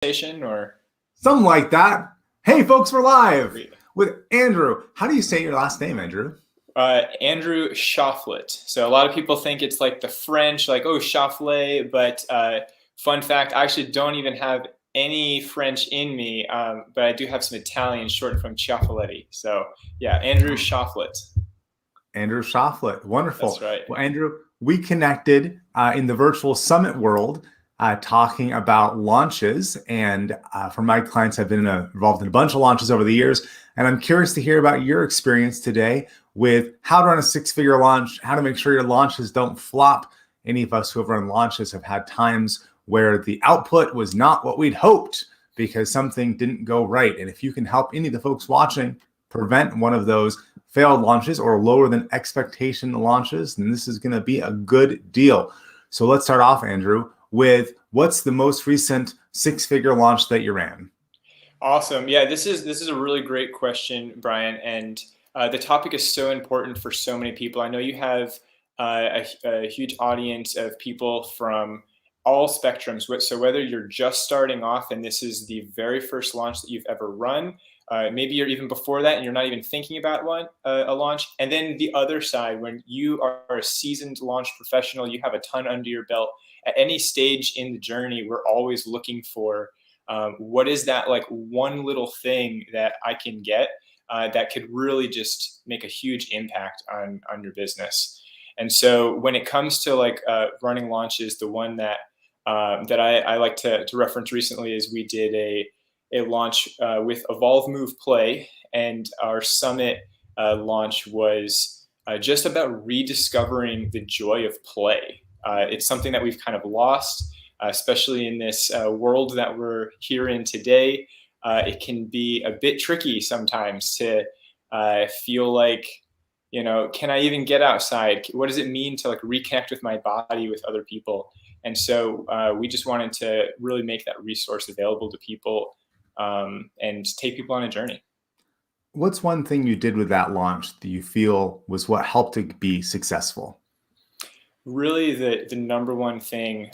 Station or Something like that. Hey, folks, we're live Great. with Andrew. How do you say your last name, Andrew? Andrew Choflet. So a lot of people think it's like the French, like, oh, Choflet, but fun fact, I actually don't even have any French in me, but I do have some Italian shortened from Ciaffoletti. So yeah, Andrew Choflet. Andrew Choflet. That's Wonderful. right. Well, Andrew, we connected in the virtual summit world talking about launches. And for my clients, I've been involved in a bunch of launches over the years. And I'm curious to hear about your experience today with how to run a six-figure launch, how to make sure your launches don't flop. Any of us who have run launches have had times where the output was not what we'd hoped because something didn't go right. And if you can help any of the folks watching prevent one of those failed launches or lower than expectation launches, then this is going to be a good deal. So let's start off, Andrew, with what's the most recent six-figure launch that you ran? Awesome. Yeah, this is a really great question, Brian, and the topic is so important for so many people. I know you have a huge audience of people from all spectrums. So whether you're just starting off and this is the very first launch that you've ever run, maybe you're even before that and you're not even thinking about a launch. And then the other side, when you are a seasoned launch professional, you have a ton under your belt. At any stage in the journey, we're always looking for what is that like one little thing that I can get that could really just make a huge impact on your business. And so when it comes to like running launches, the one that I like to reference recently is we did a launch with Evolve, Move, Play, and our summit launch was just about rediscovering the joy of play. It's something that we've kind of lost, especially in this world that we're here in today. It can be a bit tricky sometimes to feel like, can I even get outside? What does it mean to like reconnect with my body, with other people? And so we just wanted to really make that resource available to people and take people on a journey. What's one thing you did with that launch that you feel was what helped it be successful? Really, the number one thing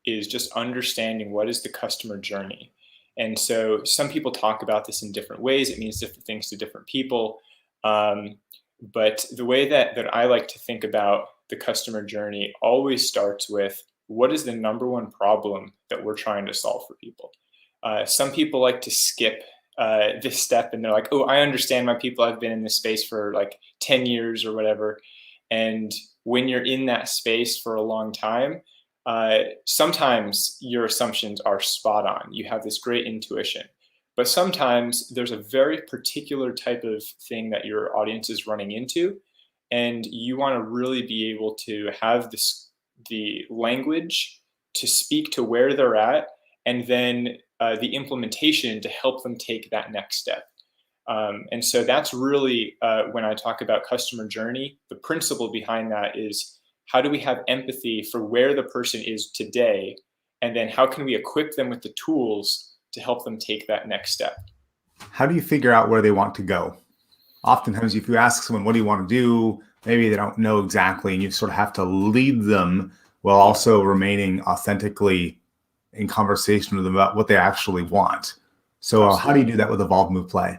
is just understanding what is the customer journey. And so some people talk about this in different ways. It means different things to different people. But the way that I like to think about the customer journey always starts with what is the number one problem that we're trying to solve for people. Some people like to skip this step and they're like, oh, I understand my people. I've been in this space for like 10 years or whatever. And when you're in that space for a long time, sometimes your assumptions are spot on. You have this great intuition. But sometimes there's a very particular type of thing that your audience is running into, and you want to really be able to have the language to speak to where they're at, and then the implementation to help them take that next step. And so that's really when I talk about customer journey, the principle behind that is how do we have empathy for where the person is today, and then how can we equip them with the tools to help them take that next step. How do you figure out where they want to go? Oftentimes, if you ask someone, what do you want to do? Maybe they don't know exactly, and you sort of have to lead them while also remaining authentically in conversation with them about what they actually want. So how do you do that with Evolve, Move, Play?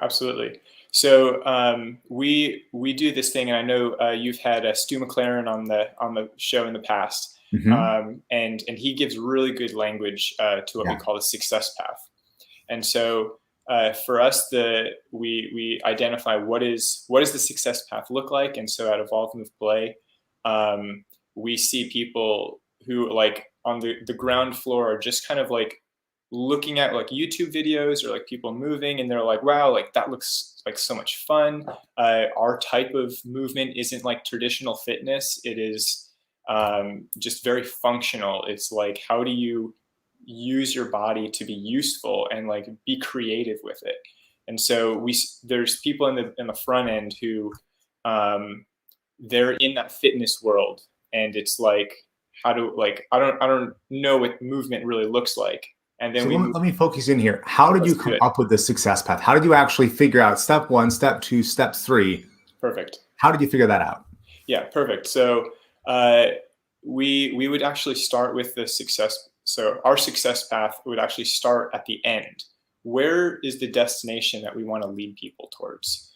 Absolutely. So we do this thing, and I know you've had Stu McLaren on the show in the past. Mm-hmm. And he gives really good language to what we call the success path. And so for us, we identify what does the success path look like. And so at Evolve, Move, Play, we see people who like on the ground floor are just kind of like looking at like YouTube videos or like people moving, and they're like, wow, like that looks like so much fun. Our type of movement isn't like traditional fitness. It is just very functional. It's like, how do you use your body to be useful and like be creative with it? And so there's people in the front end who they're in that fitness world, and it's like, I don't know what movement really looks like. And then so let me focus in here. How did you come up with the success path? How did you actually figure out step 1, step 2, step 3? Perfect. How did you figure that out? Yeah, perfect. So we would actually start with the success So our success path would actually start at the end. Where is the destination that we want to lead people towards?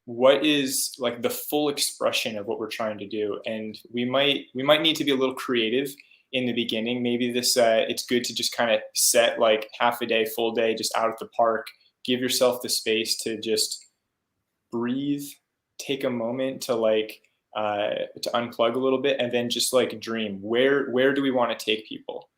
What is like the full expression of what we're trying to do? And we might need to be a little creative in the beginning. Maybe this it's good to just kind of set like half a day, full day, just out at the park. Give yourself the space to just breathe, take a moment to to unplug a little bit, and then just like dream. Where do we want to take people?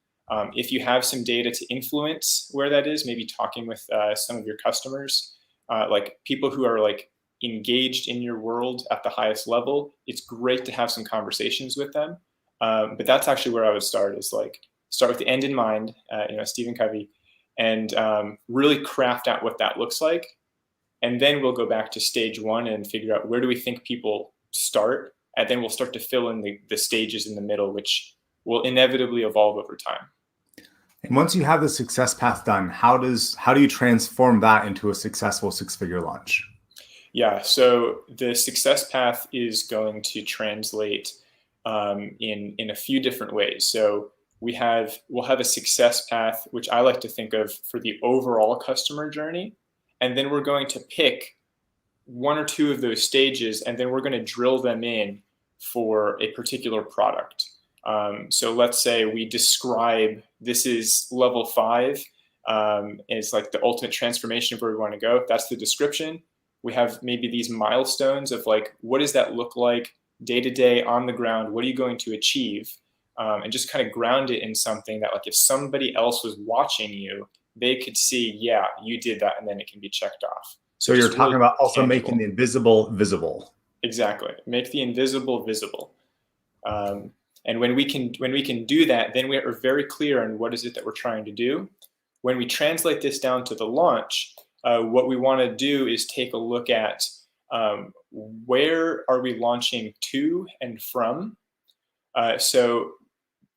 If you have some data to influence where that is, maybe talking with some of your customers, like people who are like engaged in your world at the highest level, it's great to have some conversations with them. But that's actually where I would start, is like start with the end in mind, Stephen Covey, and really craft out what that looks like. And then we'll go back to stage one and figure out where do we think people start. And then we'll start to fill in the stages in the middle, which will inevitably evolve over time. And once you have the success path done, how do you transform that into a successful six-figure launch? Yeah, so the success path is going to translate in a few different ways. So we'll have a success path, which I like to think of for the overall customer journey. And then we're going to pick one or two of those stages, and then we're going to drill them in for a particular product. So let's say we describe this is level 5, is like the ultimate transformation of where we want to go. That's the description. We have maybe these milestones of like, what does that look like day to day on the ground? What are you going to achieve? And just kind of ground it in something that, like, if somebody else was watching you, they could see, yeah, you did that, and then it can be checked off. So you're talking about also making the invisible visible. Exactly. Make the invisible visible. And when we can do that, then we are very clear on what is it that we're trying to do. When we translate this down to the launch, what we want to do is take a look at where are we launching to and from. So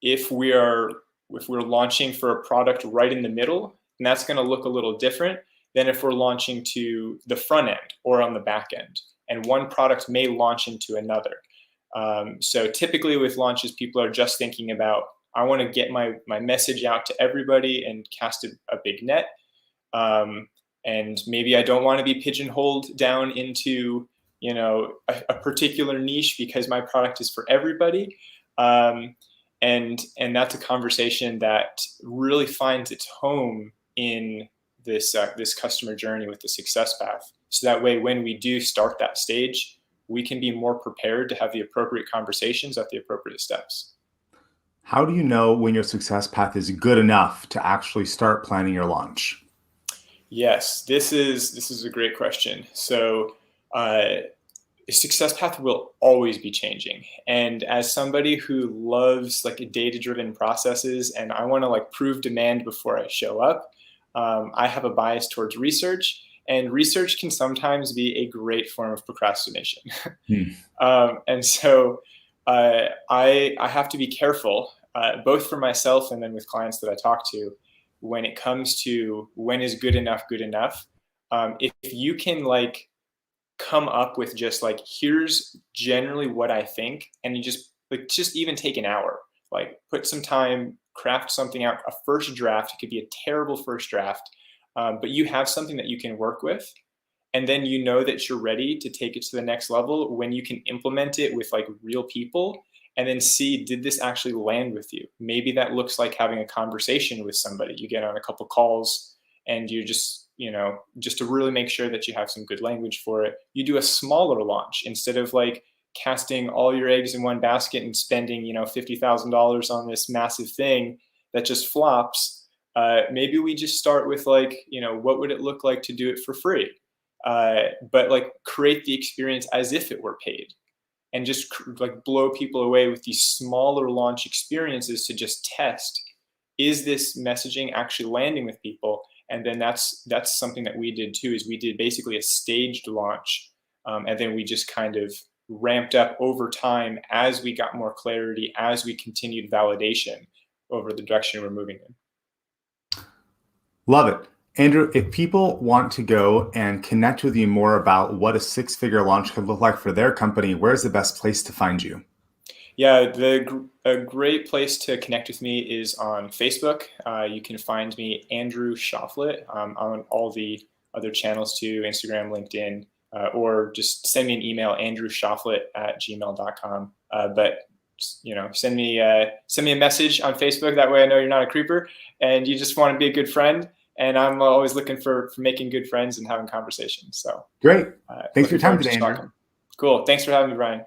if we're launching for a product right in the middle, and that's going to look a little different than if we're launching to the front end or on the back end. And one product may launch into another. So typically with launches, people are just thinking about, I want to get my message out to everybody and cast a big net. And maybe I don't want to be pigeonholed down into, a particular niche because my product is for everybody. And that's a conversation that really finds its home in this customer journey with the success path. So that way, when we do start that stage, we can be more prepared to have the appropriate conversations at the appropriate steps. How do you know when your success path is good enough to actually start planning your launch? Yes, this is a great question. So the success path will always be changing. And as somebody who loves like data-driven processes, and I want to like prove demand before I show up, I have a bias towards research, and research can sometimes be a great form of procrastination. And so I have to be careful, both for myself and then with clients that I talk to, when it comes to when is good enough good enough. If you can like come up with just like, here's generally what I think, and you just even take an hour, like put some time, craft something out, a first draft. It could be a terrible first draft, but you have something that you can work with, and then you know that you're ready to take it to the next level when you can implement it with like real people, and then see, did this actually land with you? Maybe that looks like having a conversation with somebody. You get on a couple calls, and you just to really make sure that you have some good language for it, you do a smaller launch instead of like casting all your eggs in one basket and spending $50,000 on this massive thing that just flops. Maybe we just start with like, what would it look like to do it for free? But like create the experience as if it were paid, and just like blow people away with these smaller launch experiences to just test, is this messaging actually landing with people? And then that's something that we did too, is we did basically a staged launch. And then we just kind of ramped up over time as we got more clarity, as we continued validation over the direction we're moving in. Love it. Andrew, if people want to go and connect with you more about what a six-figure launch could look like for their company, where's the best place to find you? Yeah, a great place to connect with me is on Facebook. You can find me Andrew Choflet on all the other channels too, Instagram, LinkedIn, or just send me an email, andrewchoflet@gmail.com. But send me a message on Facebook. That way I know you're not a creeper and you just want to be a good friend. And I'm always looking for making good friends and having conversations. So Great. Thanks for looking your time forward to today, Andrew. talking. Cool. Thanks for having me, Brian.